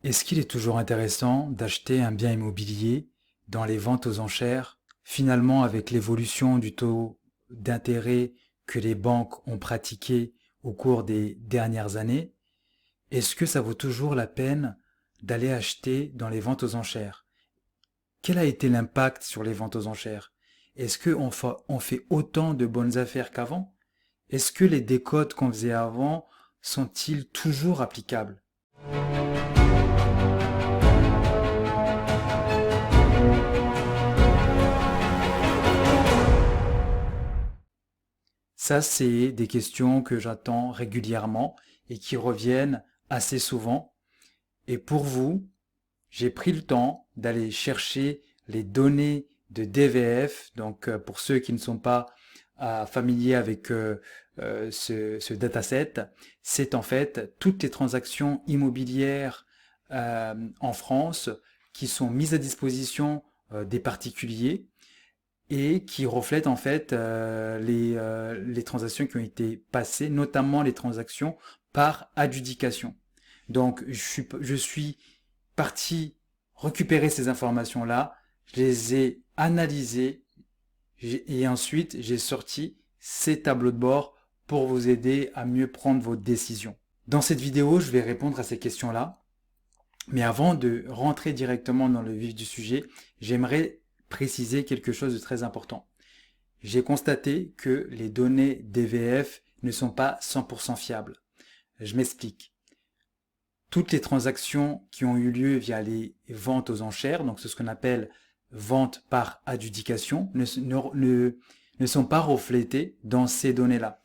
Est-ce qu'il est toujours intéressant d'acheter un bien immobilier dans les ventes aux enchères? Finalement, avec l'évolution du taux d'intérêt que les banques ont pratiqué au cours des dernières années, est-ce que ça vaut toujours la peine d'aller acheter dans les ventes aux enchères? Quel a été l'impact sur les ventes aux enchères? Est-ce qu'on fait autant de bonnes affaires qu'avant? Est-ce que les décotes qu'on faisait avant sont-ils toujours applicables? Ça, c'est des questions que j'attends régulièrement et qui reviennent assez souvent. Et pour vous, j'ai pris le temps d'aller chercher les données de DVF. Donc, pour ceux qui ne sont pas familiers avec ce dataset, c'est en fait toutes les transactions immobilières en France qui sont mises à disposition des particuliers et qui reflète en fait les transactions qui ont été passées, notamment les transactions par adjudication. Donc je suis parti récupérer ces informations-là, je les ai analysées et ensuite j'ai sorti ces tableaux de bord pour vous aider à mieux prendre vos décisions. Dans cette vidéo, je vais répondre à ces questions-là, mais avant de rentrer directement dans le vif du sujet, j'aimerais préciser quelque chose de très important. J'ai constaté que les données DVF ne sont pas 100% fiables. Je m'explique. Toutes les transactions qui ont eu lieu via les ventes aux enchères, donc c'est ce qu'on appelle vente par adjudication, ne sont pas reflétées dans ces données-là.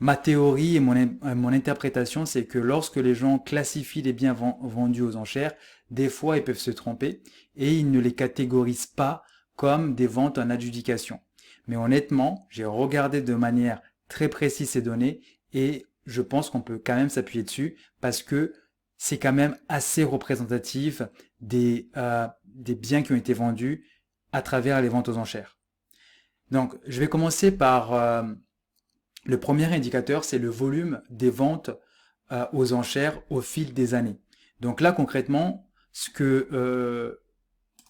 Ma théorie et mon interprétation, c'est que lorsque les gens classifient les biens vendus aux enchères, des fois ils peuvent se tromper et ils ne les catégorisent pas comme des ventes en adjudication. Mais honnêtement, j'ai regardé de manière très précise ces données et je pense qu'on peut quand même s'appuyer dessus parce que c'est quand même assez représentatif des biens qui ont été vendus à travers les ventes aux enchères. Donc, je vais commencer par le premier indicateur, c'est le volume des ventes aux enchères au fil des années. Donc là, concrètement, ce que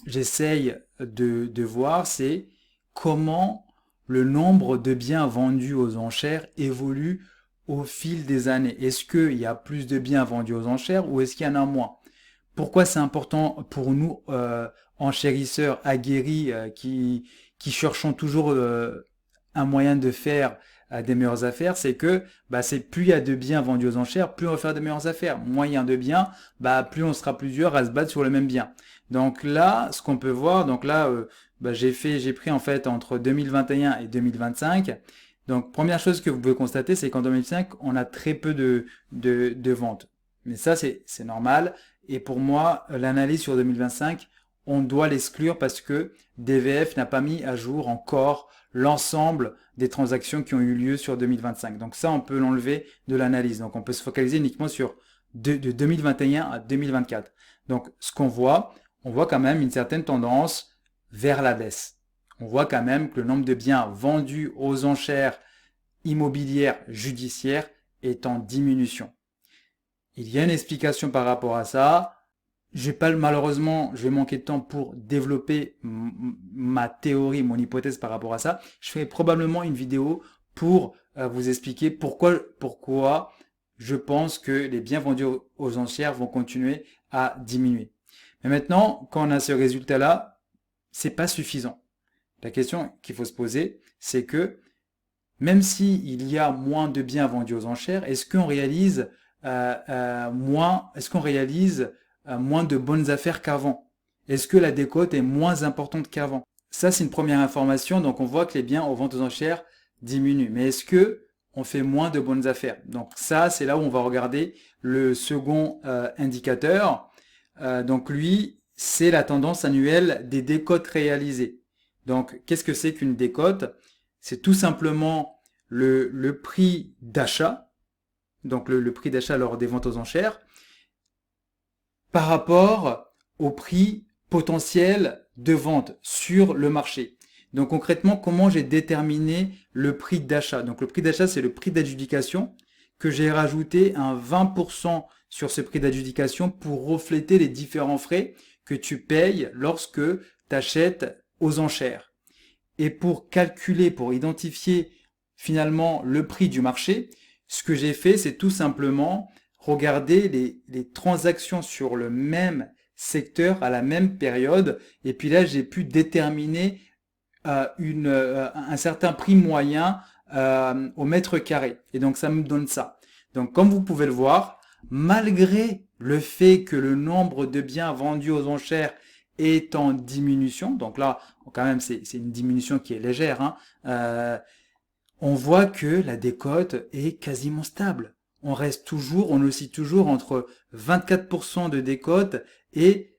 j'essaye de voir, c'est comment le nombre de biens vendus aux enchères évolue au fil des années. Est-ce qu'il y a plus de biens vendus aux enchères ou est-ce qu'il y en a moins? Pourquoi c'est important pour nous, enchérisseurs aguerris qui cherchons toujours un moyen de faire des meilleures affaires, c'est que c'est plus il y a de biens vendus aux enchères, plus on va faire de meilleures affaires. Moins il y a de biens, plus on sera plusieurs à se battre sur le même bien. Donc là, ce qu'on peut voir, donc là, j'ai pris en fait entre 2021 et 2025. Donc première chose que vous pouvez constater, c'est qu'en 2005, on a très peu de ventes. Mais ça, c'est normal. Et pour moi, l'analyse sur 2025, on doit l'exclure parce que DVF n'a pas mis à jour encore l'ensemble des transactions qui ont eu lieu sur 2025. Donc ça, on peut l'enlever de l'analyse. Donc on peut se focaliser uniquement sur de 2021 à 2024. Donc ce qu'on voit, on voit quand même une certaine tendance vers la baisse. On voit quand même que le nombre de biens vendus aux enchères immobilières judiciaires est en diminution. Il y a une explication par rapport à ça. Malheureusement, je vais manquer de temps pour développer ma théorie, mon hypothèse par rapport à ça. Je ferai probablement une vidéo pour vous expliquer pourquoi je pense que les biens vendus aux enchères vont continuer à diminuer. Mais maintenant, quand on a ce résultat-là, c'est pas suffisant. La question qu'il faut se poser, c'est que même s'il y a moins de biens vendus aux enchères, est-ce qu'on réalise moins de bonnes affaires qu'avant? Est-ce que la décote est moins importante qu'avant? Ça, c'est une première information. Donc, on voit que les biens aux ventes aux enchères diminuent. Mais est-ce que on fait moins de bonnes affaires? Donc, ça, c'est là où on va regarder le second indicateur. Donc, lui, c'est la tendance annuelle des décotes réalisées. Donc, qu'est-ce que c'est qu'une décote? C'est tout simplement le prix d'achat, donc le prix d'achat lors des ventes aux enchères, par rapport au prix potentiel de vente sur le marché. Donc concrètement, comment j'ai déterminé le prix d'achat? Donc le prix d'achat, c'est le prix d'adjudication que j'ai rajouté un 20% sur ce prix d'adjudication pour refléter les différents frais que tu payes lorsque tu achètes aux enchères. Et pour calculer, pour identifier finalement le prix du marché, ce que j'ai fait, c'est tout simplement regarder les transactions sur le même secteur à la même période. Et puis là, j'ai pu déterminer un certain prix moyen au mètre carré. Et donc, ça me donne ça. Donc, comme vous pouvez le voir, malgré le fait que le nombre de biens vendus aux enchères est en diminution, donc là, quand même, c'est une diminution qui est légère, hein, on voit que la décote est quasiment stable. On oscille toujours entre 24% de décote et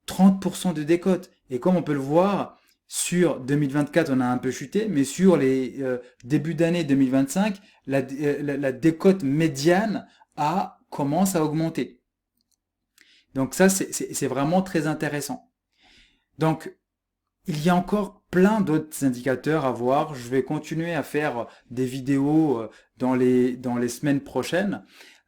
30% de décote. Et comme on peut le voir, sur 2024, on a un peu chuté, mais sur les débuts d'année 2025, la décote médiane commence à augmenter. Donc ça, c'est vraiment très intéressant. Donc, il y a encore plein d'autres indicateurs à voir. Je vais continuer à faire des vidéos dans les semaines prochaines.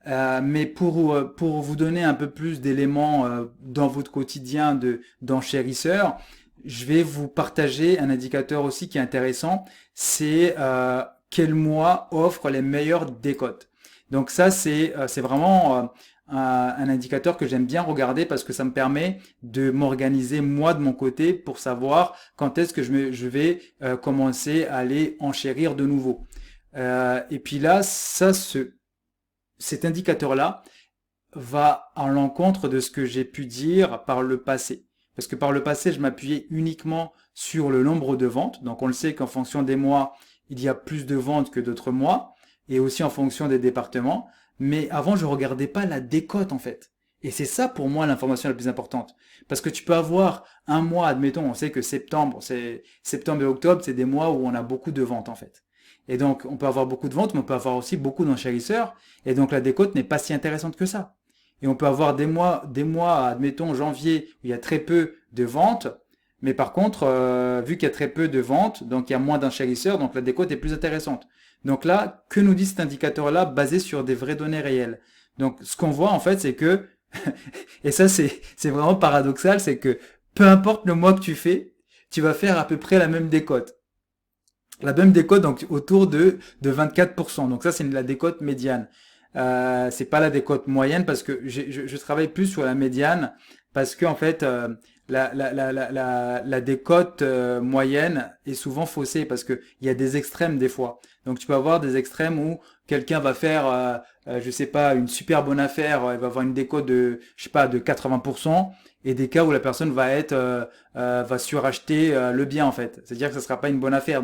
Mais pour vous donner un peu plus d'éléments dans votre quotidien d'enchérisseur, je vais vous partager un indicateur aussi qui est intéressant. C'est quel mois offre les meilleures décotes. Donc ça, c'est vraiment un indicateur que j'aime bien regarder parce que ça me permet de m'organiser moi de mon côté pour savoir quand est-ce que je vais commencer à aller enchérir de nouveau. Et puis là, cet indicateur-là va à l'encontre de ce que j'ai pu dire par le passé. Parce que par le passé, je m'appuyais uniquement sur le nombre de ventes. Donc on le sait qu'en fonction des mois, il y a plus de ventes que d'autres mois, et aussi en fonction des départements. Mais avant, je regardais pas la décote en fait. Et c'est ça pour moi l'information la plus importante. Parce que tu peux avoir un mois, admettons, on sait que septembre et octobre, c'est des mois où on a beaucoup de ventes en fait. Et donc, on peut avoir beaucoup de ventes, mais on peut avoir aussi beaucoup d'enchérisseurs. Et donc, la décote n'est pas si intéressante que ça. Et on peut avoir des mois, admettons, janvier, où il y a très peu de ventes. Mais par contre, vu qu'il y a très peu de ventes, donc il y a moins d'enchérisseurs, donc la décote est plus intéressante. Donc là, que nous dit cet indicateur-là basé sur des vraies données réelles? Donc, ce qu'on voit en fait, c'est que, et ça c'est vraiment paradoxal, c'est que peu importe le mois que tu fais, tu vas faire à peu près la même décote. La même décote, donc autour de 24%. Donc ça, c'est la décote médiane. C'est pas la décote moyenne parce que je travaille plus sur la médiane parce que en fait la décote moyenne est souvent faussée parce que il y a des extrêmes des fois. Donc tu peux avoir des extrêmes où quelqu'un va faire je sais pas une super bonne affaire, elle va avoir une décote de je sais pas de 80% et des cas où la personne va suracheter le bien en fait. C'est-à-dire que ça sera pas une bonne affaire.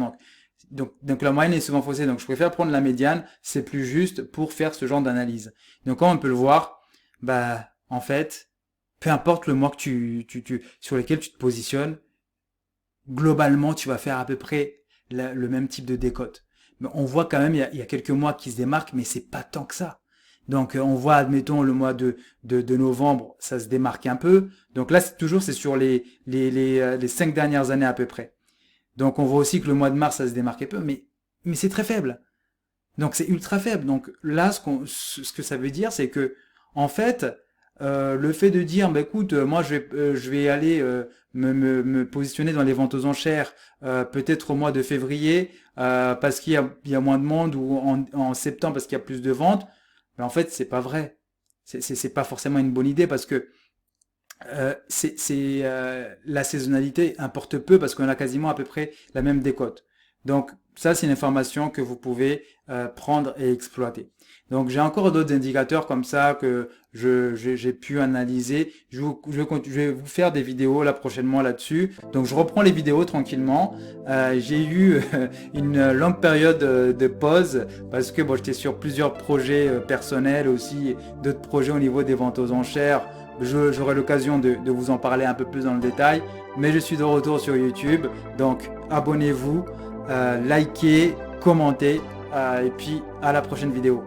Donc la moyenne est souvent faussée, donc je préfère prendre la médiane, c'est plus juste pour faire ce genre d'analyse. Donc comme on peut le voir, bah en fait, peu importe le mois que sur lequel tu te positionnes, globalement tu vas faire à peu près le même type de décote. Mais on voit quand même, il y a quelques mois qui se démarquent, mais c'est pas tant que ça. Donc on voit, admettons, le mois de novembre, ça se démarque un peu. Donc là, c'est sur les 5 dernières années à peu près. Donc on voit aussi que le mois de mars, ça se démarque un peu, mais c'est très faible. Donc c'est ultra faible. Donc là, ce que ça veut dire, c'est que en fait, le fait de dire, bah écoute, moi je vais aller me positionner dans les ventes aux enchères, peut-être au mois de février, parce qu'il y a moins de monde, ou en septembre parce qu'il y a plus de ventes. Mais en fait, c'est pas vrai. C'est pas forcément une bonne idée parce que la saisonnalité importe peu parce qu'on a quasiment à peu près la même décote. Donc ça, c'est une information que vous pouvez prendre et exploiter. Donc j'ai encore d'autres indicateurs comme ça que j'ai pu analyser. Je vais vous faire des vidéos là prochainement là-dessus. Donc je reprends les vidéos tranquillement. J'ai eu une longue période de pause parce que bon, j'étais sur plusieurs projets personnels aussi, d'autres projets au niveau des ventes aux enchères. J'aurai l'occasion de vous en parler un peu plus dans le détail, mais je suis de retour sur YouTube, donc abonnez-vous, likez, commentez, et puis à la prochaine vidéo.